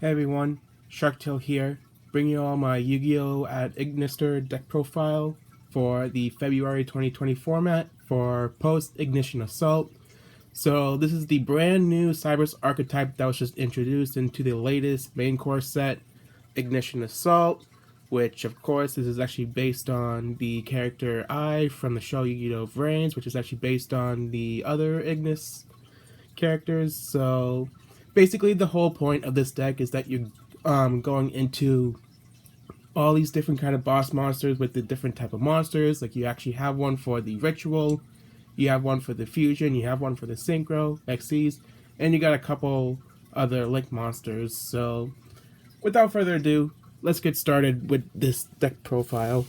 Hey everyone, Sharktail here, bringing you all my Yu-Gi-Oh! At Ignister deck profile for the February 2020 format for post-Ignition Assault. So this is the brand new Cyberse archetype that was just introduced into the latest main core set, Ignition Assault, which of course this is actually based on the character I from the show Yu-Gi-Oh! Vrains, which is actually based on the other Ignis characters. So basically the whole point of this deck is that you're going into all these different kind of boss monsters with the different type of monsters. Like you actually have one for the ritual, you have one for the fusion, you have one for the synchro XCs, and you got a couple other link monsters. So without further ado, let's get started with this deck profile.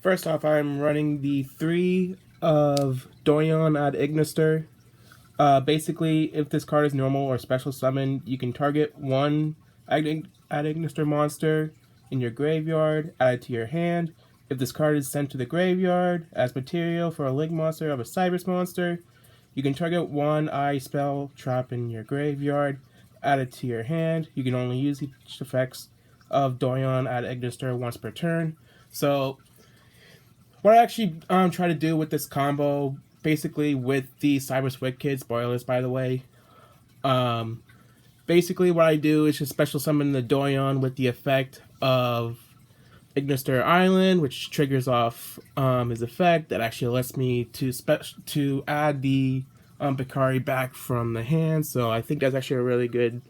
First off, I'm running the 3 of Doyon ad Ignister. Basically, if this card is normal or special summon, you can target one ad Ignister monster in your graveyard, add it to your hand. If this card is sent to the graveyard as material for a link monster of a Cyberse monster, you can target one eye spell trap in your graveyard, add it to your hand. You can only use each effects of Doyon ad Ignister once per turn. So what I actually try to do with this combo, basically with the Cyberse Wicked, spoilers by the way, basically what I do is just special summon the Doyon with the effect of Ignister Island, which triggers off his effect. That actually lets me to add the Bakari back from the hand, so I think that's actually a really good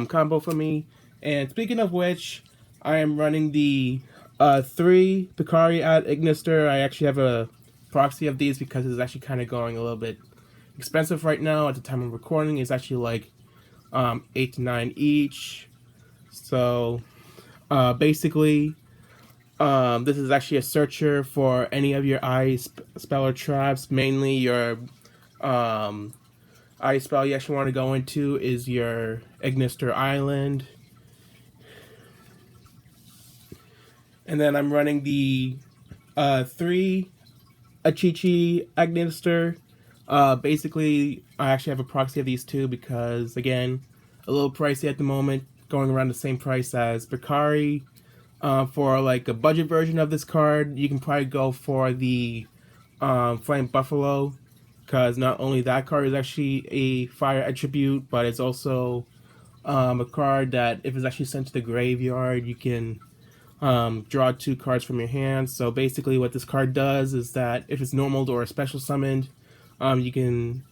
combo for me. And speaking of which, I am running the 3 Bakari at Ignister. I actually have a proxy of these because it's actually kind of going a little bit expensive right now at the time of recording. It's actually like 8 to 9 each. So basically, this is actually a searcher for any of your eye spell or traps. Mainly your eye spell you actually want to go into is your Ignister Island. And then I'm running the 3 Achichi Ignister. Basically, I actually have a proxy of these two because, again, a little pricey at the moment, going around the same price as Bakari. For like a budget version of this card, you can probably go for the Flame Buffalo, because not only that card is actually a fire attribute, but it's also a card that if it's actually sent to the graveyard, you can draw 2 cards from your hand. So basically what this card does is that if it's normal or special summoned, you can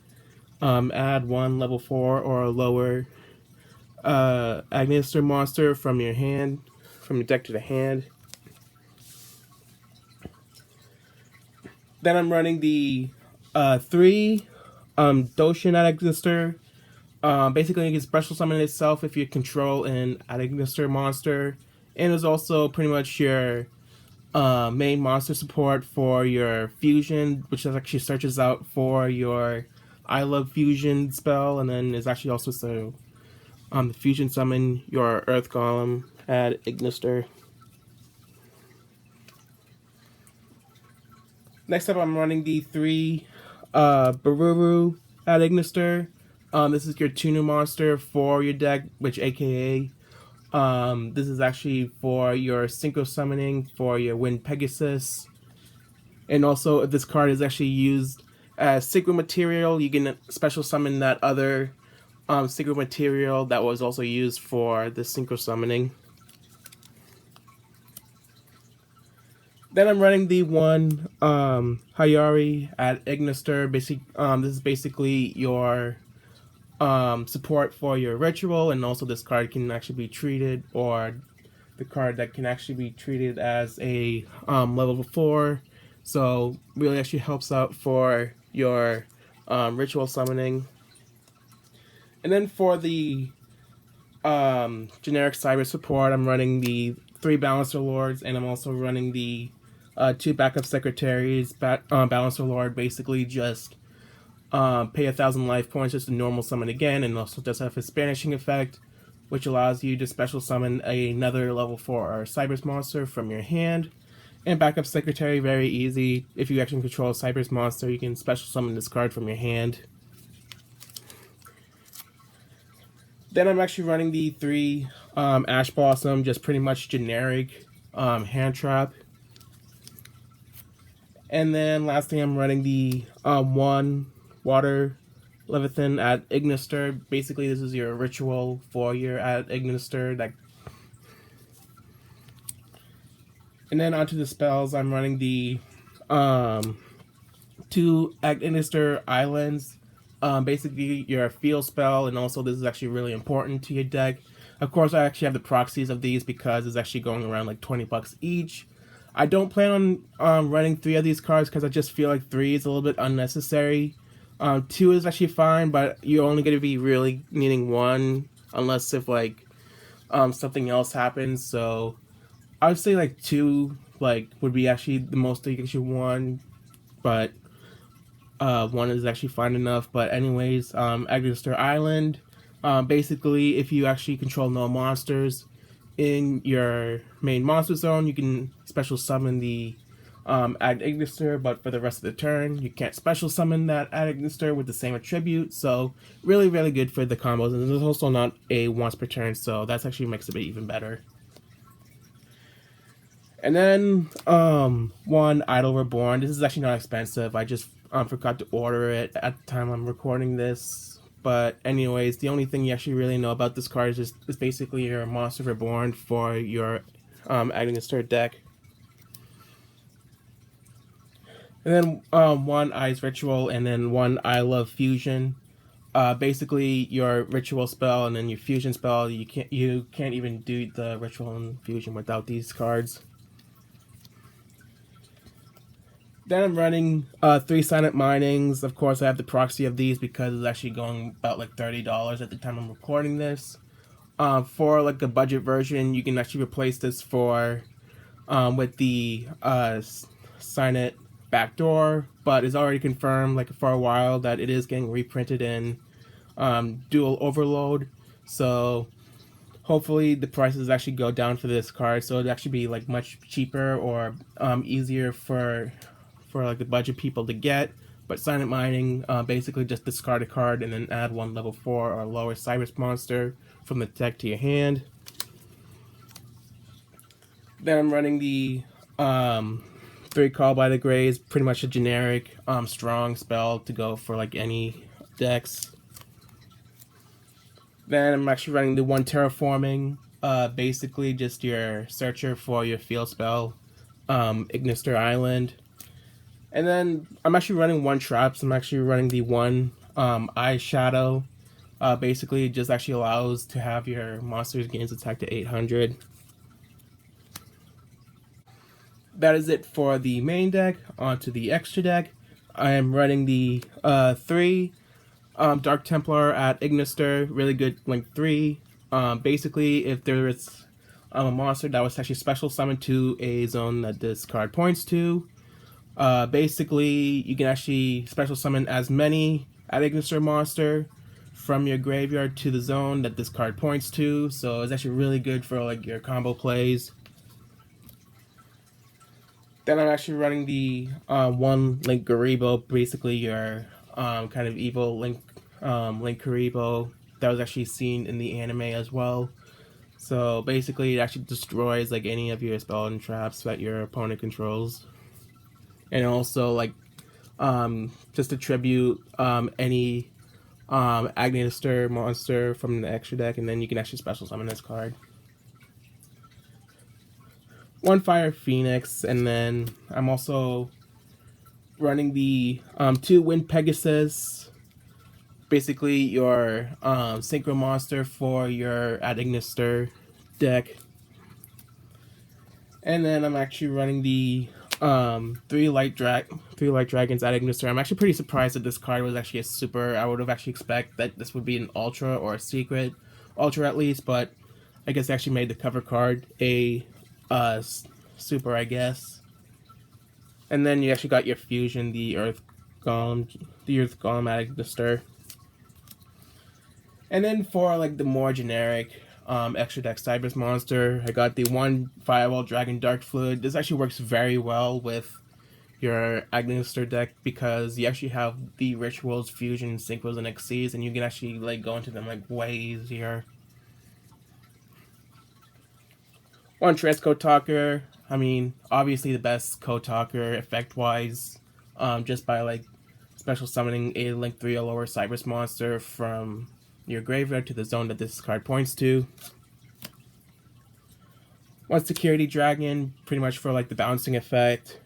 add 1 level 4 or lower Ignister monster from your hand, from your deck to the hand. Then I'm running the 3 Doshin at Ignister. Basically, you can special summon itself if you control an ad Ignister monster, and is also pretty much your main monster support for your fusion, which actually searches out for your I Love Fusion spell, and then is actually also the fusion summon your Earth Golem at Ignister. Next up, I'm running the 3 Baruru at Ignister. This is your 2 new monster for your deck, which aka this is actually for your synchro summoning for your Wind Pegasus. And also, if this card is actually used as synchro material, you can special summon that other synchro material that was also used for the synchro summoning. Then I'm running the 1 Hayari at Ignister. This is basically your support for your ritual, and also this card can actually be treated, or the card that can actually be treated as a level 4. So really actually helps out for your ritual summoning. And then for the generic cyber support, I'm running the 3 Balancer Lords, and I'm also running the 2 backup secretaries. Balancer Lord basically just pay 1,000 life points just to normal summon again, and also does have his banishing effect, which allows you to special summon another level 4 Cyberse monster from your hand. And backup secretary, very easy. If you actually control a Cyberse monster, you can special summon this card from your hand. Then I'm actually running the 3 Ash Blossom, just pretty much generic hand trap. And then lastly, I'm running the 1 Water Leviathan at Ignister. Basically, this is your ritual for your at Ignister. And then onto the spells, I'm running the 2 Ignister Islands. Basically, your field spell, and also this is actually really important to your deck. Of course, I actually have the proxies of these because it's actually going around like $20 each. I don't plan on running 3 of these cards because I just feel like 3 is a little bit unnecessary. 2 is actually fine, but you're only going to be really needing 1 unless if like something else happens. So I would say like 2 would be actually the most that you can actually want, but 1 is actually fine enough. But anyways, Ignister Island. Basically, if you actually control no monsters in your main monster zone, you can special summon the Ad Ignister, but for the rest of the turn, you can't special summon that Ad Ignister with the same attribute. So really, really good for the combos. And there's also not a once per turn, so that's actually makes it even better. And then 1 Idol Reborn. This is actually not expensive. I just forgot to order it at the time I'm recording this. But anyways, the only thing you actually really know about this card is basically your Monster Reborn for your Ignister deck. And then 1 Ice Ritual, and then 1 I Love Fusion. Basically your ritual spell and then your fusion spell. You can't even do the ritual and fusion without these cards. Then I'm running 3 Silent Minings. Of course, I have the proxy of these because it's actually going about like $30 at the time I'm recording this. For like the budget version, you can actually replace this for with the Signet backdoor, but it's already confirmed like for a while that it is getting reprinted in Dual Overload. So hopefully the prices actually go down for this card, so it'd actually be like much cheaper or easier for like the budget people to get. But Silent Mining, basically just discard a card and then add 1 level 4 or lower Cyrus monster from the deck to your hand. Then I'm running the 3 Call by the Greys, pretty much a generic strong spell to go for like any decks. Then I'm actually running the 1 Terraforming, basically just your searcher for your field spell, Ignister Island. And then I'm actually running 1 Traps. I'm actually running the 1 Eye Shadow. Basically, it just actually allows to have your monsters gains attack to 800. That is it for the main deck. Onto the extra deck. I am running the 3 Dark Templar at Ignister. Really good link 3. Basically, if there is a monster that was actually special summoned to a zone that this card points to, basically, you can actually special summon as many Ad Ignister monster from your graveyard to the zone that this card points to. So it's actually really good for like your combo plays. Then I'm actually running the 1 Linkuriboh, basically your kind of evil Linkuriboh that was actually seen in the anime as well. So basically, it actually destroys like any of your spell and traps that your opponent controls. And also like just attribute any Ignister monster from the extra deck, and then you can actually special summon this card. 1 Fire Phoenix, and then I'm also running the 2 Wind Pegasus, basically your synchro monster for your Ad Ignister deck. And then I'm actually running the 3 Light Dragons at Ignister. I'm actually pretty surprised that this card was actually a super. I would have actually expected that this would be an ultra or a secret, ultra at least, but I guess they actually made the cover card a super, I guess. And then you actually got your fusion, the Earth Golem at Ignister. And then for like the more generic extra deck Cybers monster, I got the 1 Firewall Dragon Dark Fluid. This actually works very well with your Agnister deck, because you actually have the Rituals, Fusion, Synchros, and Xyz, and you can actually like go into them like way easier. One Transcode Talker. I mean, obviously the best Code Talker effect-wise, just by like special summoning a Link 3 or lower Cyberse monster from your graveyard to the zone that this card points to. One Security Dragon, pretty much for like the bouncing effect.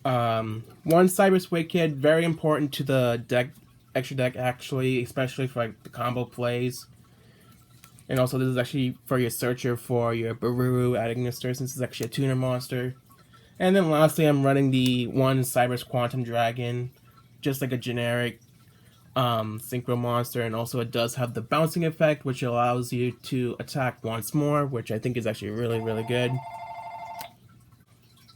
One Cyberse Wicked, very important to the deck, extra deck actually, especially for like the combo plays. And also this is actually for your searcher for your Bururu at Ignister, since it's actually a tuner monster. And then lastly, I'm running the one Cyberse Quantum Dragon, just like a generic synchro monster, and also it does have the bouncing effect, which allows you to attack once more, which I think is actually really, really good.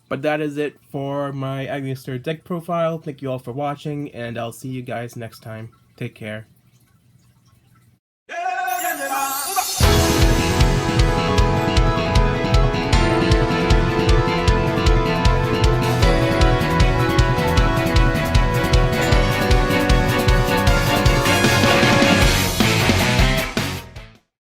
But that is it for my Agnister deck profile. Thank you all for watching, and I'll see you guys next time. Take care.